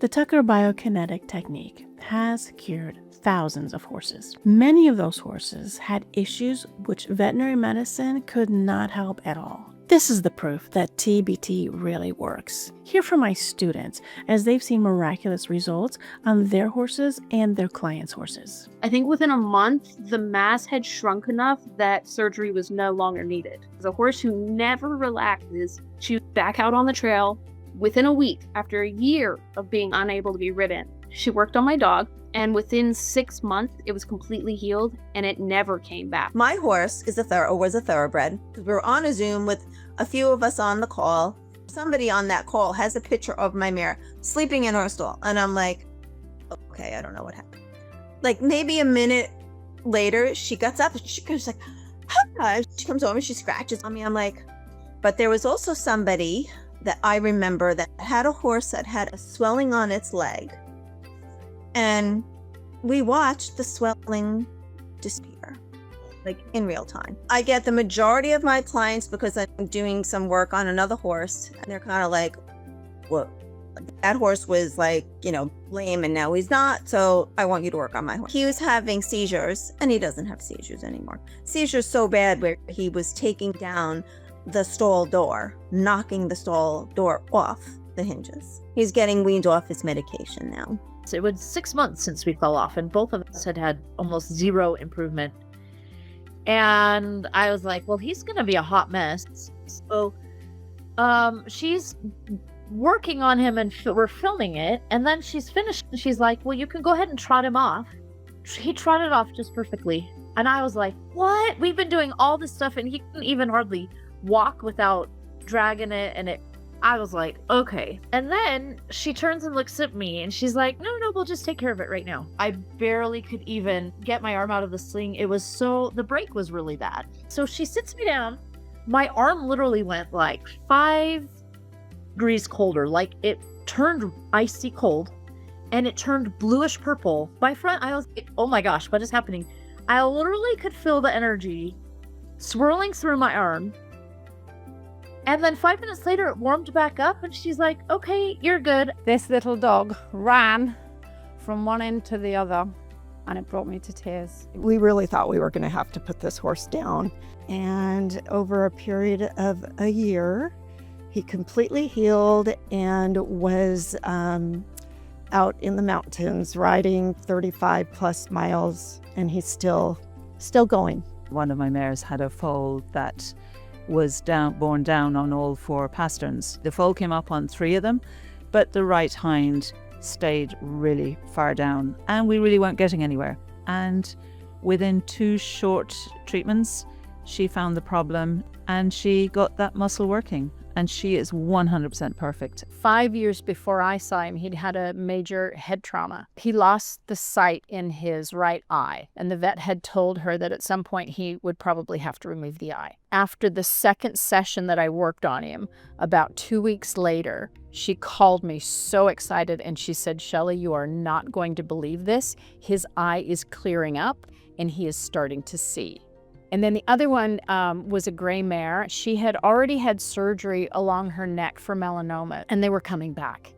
The Tucker Biokenetic Technique has cured thousands of horses. Many of those horses had issues which veterinary medicine could not help at all. This is the proof that TBT really works. Hear from my students as they've seen miraculous results on their horses and their clients' horses. I think within a month, the mass had shrunk enough that surgery was no longer needed. As a horse who never relaxes, she was back out on the trail within a week after a year of being unable to be ridden. She worked on my dog, and within 6 months, it was completely healed, and it never came back. My horse was a thoroughbred. We were on a Zoom with a few of us on the call. Somebody on that call has a picture of my mare sleeping in her stall, and I'm like, okay, I don't know what happened. Like maybe a minute later, she gets up and she's like, ah. She comes over and she scratches on me. I'm like, but there was also somebody that I remember that had a horse that had a swelling on its leg. And we watched the swelling disappear, like in real time. I get the majority of my clients because I'm doing some work on another horse, and they're kind of like, whoa, that horse was like, lame, and now he's not. So I want you to work on my horse. He was having seizures, and he doesn't have seizures anymore. Seizures so bad where he was taking down the stall door, knocking the stall door off the hinges. He's getting weaned off his medication now. So it was 6 months since we fell off, and both of us had almost zero improvement. And I was like, well, he's going to be a hot mess. So she's working on him, and we're filming it. And then she's finished. And she's like, well, you can go ahead and trot him off. He trotted off just perfectly. And I was like, what? We've been doing all this stuff, and he couldn't even hardly walk without dragging it. And I was like, okay. And then she turns and looks at me, and she's like, no, we'll just take care of it right now. I barely could even get my arm out of the sling. The break was really bad. So she sits me down. My arm literally went like 5 degrees colder. Like it turned icy cold, and it turned bluish purple. My front, I was like, oh my gosh, what is happening? I literally could feel the energy swirling through my arm. And then 5 minutes later, it warmed back up, and she's like, okay, you're good. This little dog ran from one end to the other, and it brought me to tears. We really thought we were going to have to put this horse down. And over a period of a year, he completely healed and was out in the mountains riding 35 plus miles, and he's still going. One of my mares had a foal that was born down on all 4 pasterns. The foal came up on 3 of them, but the right hind stayed really far down, and we really weren't getting anywhere. And within 2 short treatments, she found the problem, and she got that muscle working. And she is 100% perfect. 5 years before I saw him, he'd had a major head trauma. He lost the sight in his right eye, and the vet had told her that at some point he would probably have to remove the eye. After the second session that I worked on him, about 2 weeks later, she called me so excited, and she said, Shelley, you are not going to believe this. His eye is clearing up, and he is starting to see. And then the other one was a gray mare. She had already had surgery along her neck for melanoma, and they were coming back,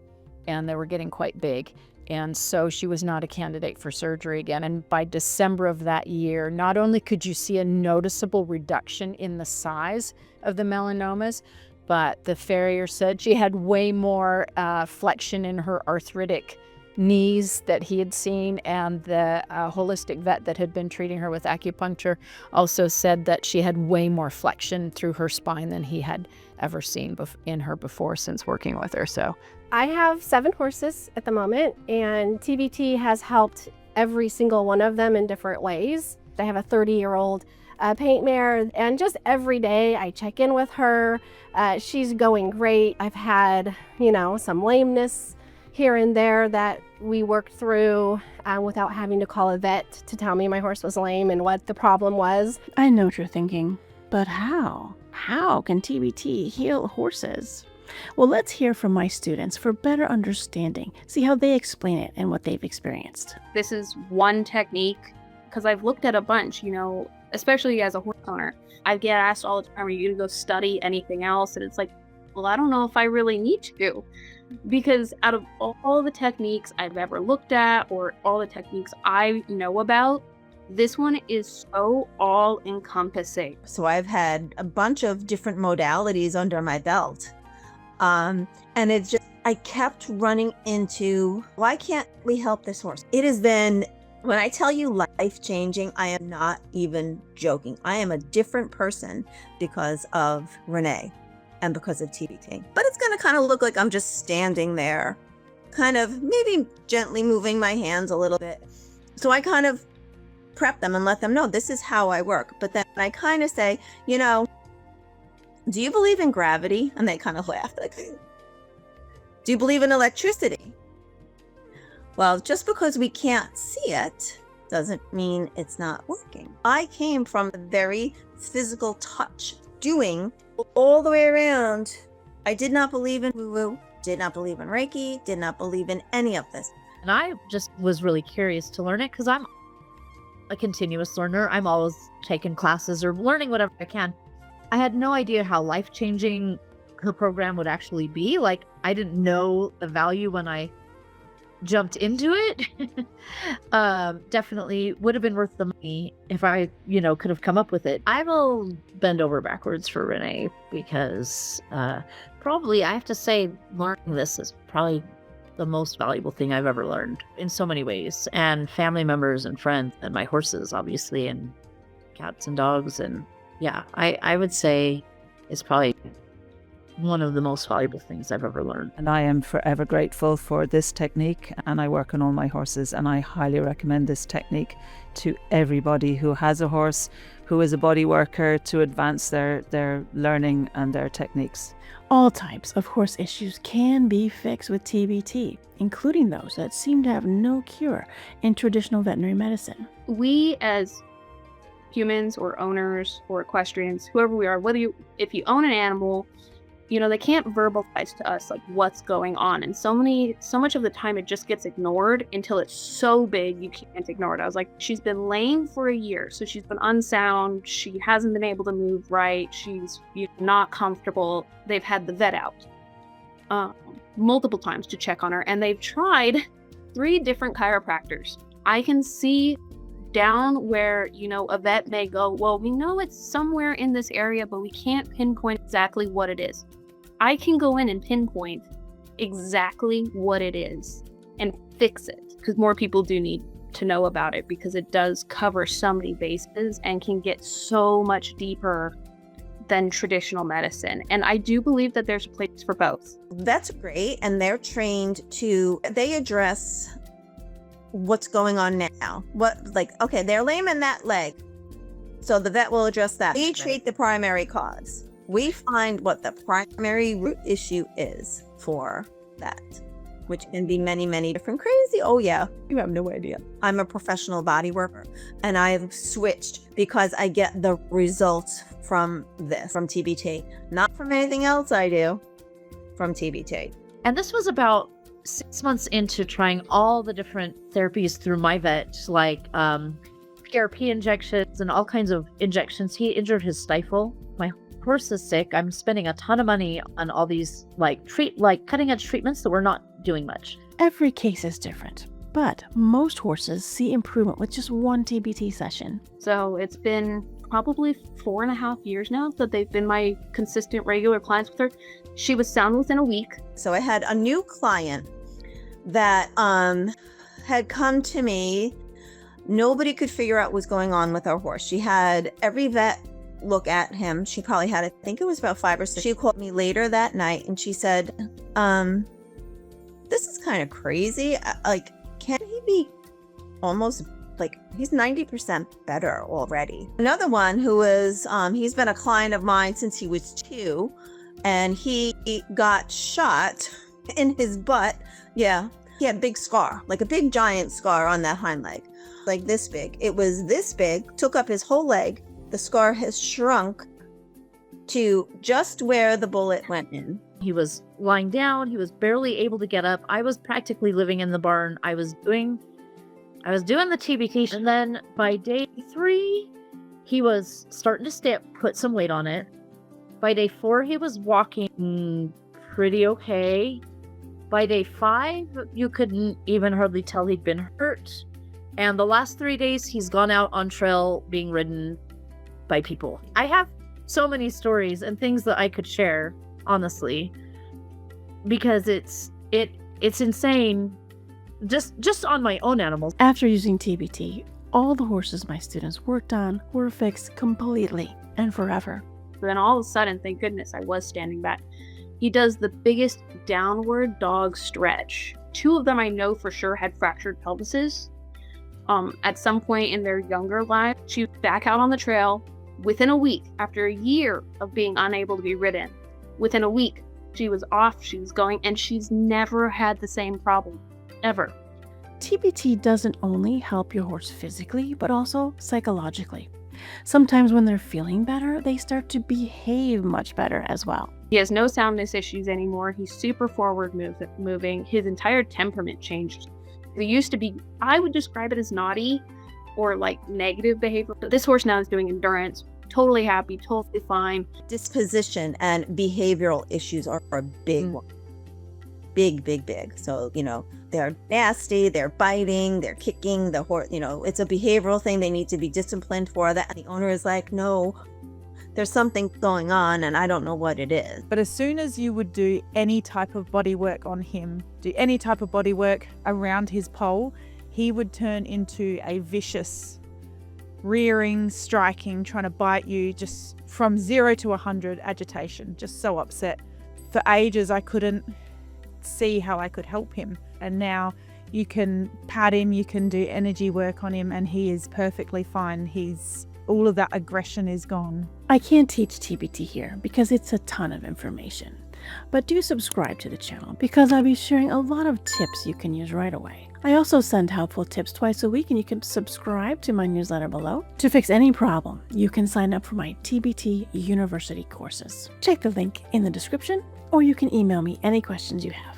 and they were getting quite big. And so she was not a candidate for surgery again. And by December of that year, not only could you see a noticeable reduction in the size of the melanomas, but the farrier said she had way more flexion in her arthritic knees that he had seen, and the holistic vet that had been treating her with acupuncture also said that she had way more flexion through her spine than he had ever seen in her before since working with her. So I have 7 horses at the moment, and TBT has helped every single one of them in different ways. I have a 30-year-old paint mare, and just every day I check in with her. She's going great. I've had, some lameness here and there that we worked through without having to call a vet to tell me my horse was lame and what the problem was. I know what you're thinking, but how? How can TBT heal horses? Well, let's hear from my students for better understanding, see how they explain it and what they've experienced. This is one technique, because I've looked at a bunch, especially as a horse owner. I get asked all the time, are you going to go study anything else? And it's like, well, I don't know if I really need to. Because out of all the techniques I've ever looked at or all the techniques I know about, this one is so all-encompassing. So I've had a bunch of different modalities under my belt. And it's just, I kept running into, why can't we help this horse? It has been, when I tell you life-changing, I am not even joking. I am a different person because of Renee and because of TBT. But it's going to kind of look like I'm just standing there, kind of maybe gently moving my hands a little bit. So I kind of prep them and let them know this is how I work. But then I kind of say, you know, do you believe in gravity? And they kind of laugh. Like, do you believe in electricity? Well, just because we can't see it doesn't mean it's not working. I came from a very physical touch, doing all the way around. I did not believe in woo-woo, did not believe in Reiki, did not believe in any of this. And I just was really curious to learn it because I'm a continuous learner. I'm always taking classes or learning whatever I can. I had no idea how life-changing her program would actually be. Like, I didn't know the value when I jumped into it. Definitely would have been worth the money if I, could have come up with it. I will bend over backwards for Renee because probably I have to say learning this is probably the most valuable thing I've ever learned in so many ways. And family members and friends and my horses, obviously, and cats and dogs. And yeah, I would say it's probably one of the most valuable things I've ever learned. And I am forever grateful for this technique, and I work on all my horses, and I highly recommend this technique to everybody who has a horse, who is a body worker, to advance their learning and their techniques. All types of horse issues can be fixed with TBT, including those that seem to have no cure in traditional veterinary medicine. We as humans or owners or equestrians, whoever we are, if you own an animal, they can't verbalize to us like what's going on. And so much of the time it just gets ignored until it's so big you can't ignore it. I was like, she's been lame for a year. So she's been unsound. She hasn't been able to move right. She's not comfortable. They've had the vet out multiple times to check on her. And they've tried 3 different chiropractors. I can see down where, a vet may go, well, we know it's somewhere in this area, but we can't pinpoint exactly what it is. I can go in and pinpoint exactly what it is and fix it, because more people do need to know about it, because it does cover so many bases and can get so much deeper than traditional medicine. And I do believe that there's a place for both. That's great. And they're trained they address what's going on now. Okay, they're lame in that leg, so the vet will address that. We treat the primary cause. We find what the primary root issue is for that, which can be many, many different crazy. Oh yeah, you have no idea. I'm a professional body worker, and I've switched because I get the results from TBT, not from anything else I do, from TBT. And this was about 6 months into trying all the different therapies through my vet, like PRP injections and all kinds of injections. He injured his stifle. My horse is sick. I'm spending a ton of money on all these cutting edge treatments that we're not doing much. Every case is different, but most horses see improvement with just one TBT session. So it's been probably 4.5 years now that they've been my consistent regular clients with her. She was sound within a week. So I had a new client that had come to me. Nobody could figure out what was going on with our horse. She had every vet look at him. She probably had, I think it was about 5 or 6. She called me later that night and she said, this is kind of crazy. Can he be almost he's 90% better already? Another one who was, he's been a client of mine since he was 2, and he got shot in his butt. Yeah, he had a big scar, like a big giant scar on that hind leg, like this big. It was this big, took up his whole leg. The scar has shrunk to just where the bullet went in. He was lying down. He was barely able to get up. I was practically living in the barn. I was doing the TBT, and then by day 3, he was starting to put some weight on it. By day 4, he was walking pretty okay. By day 5, you couldn't even hardly tell he'd been hurt. And the last 3 days, he's gone out on trail being ridden by people. I have so many stories and things that I could share, honestly, because it's insane just on my own animals. After using TBT, all the horses my students worked on were fixed completely and forever. But then all of a sudden, thank goodness I was standing back, he does the biggest downward dog stretch. 2 of them I know for sure had fractured pelvises. At some point in their younger life, she was back out on the trail within a week after a year of being unable to be ridden. Within a week, she was off, she was going, and she's never had the same problem, ever. TBT doesn't only help your horse physically, but also psychologically. Sometimes when they're feeling better, they start to behave much better as well. He has no soundness issues anymore. He's super forward moving. His entire temperament changed. It used to be, I would describe it as naughty or like negative behavior. This horse now is doing endurance, totally happy, totally fine. Disposition and behavioral issues are a big one. Big. So, they're nasty, they're biting, they're kicking the horse, it's a behavioral thing. They need to be disciplined for that. The owner is like, no, there's something going on and I don't know what it is. But as soon as you would do any type of body work on him, do any type of body work around his pole, he would turn into a vicious rearing, striking, trying to bite you, just from 0 to 100 agitation, just so upset. For ages, I couldn't see how I could help him. And now you can pat him, you can do energy work on him, and he is perfectly fine. All of that aggression is gone. I can't teach TBT here because it's a ton of information. But do subscribe to the channel because I'll be sharing a lot of tips you can use right away. I also send helpful tips twice a week, and you can subscribe to my newsletter below. To fix any problem, you can sign up for my TBT University courses. Check the link in the description, or you can email me any questions you have.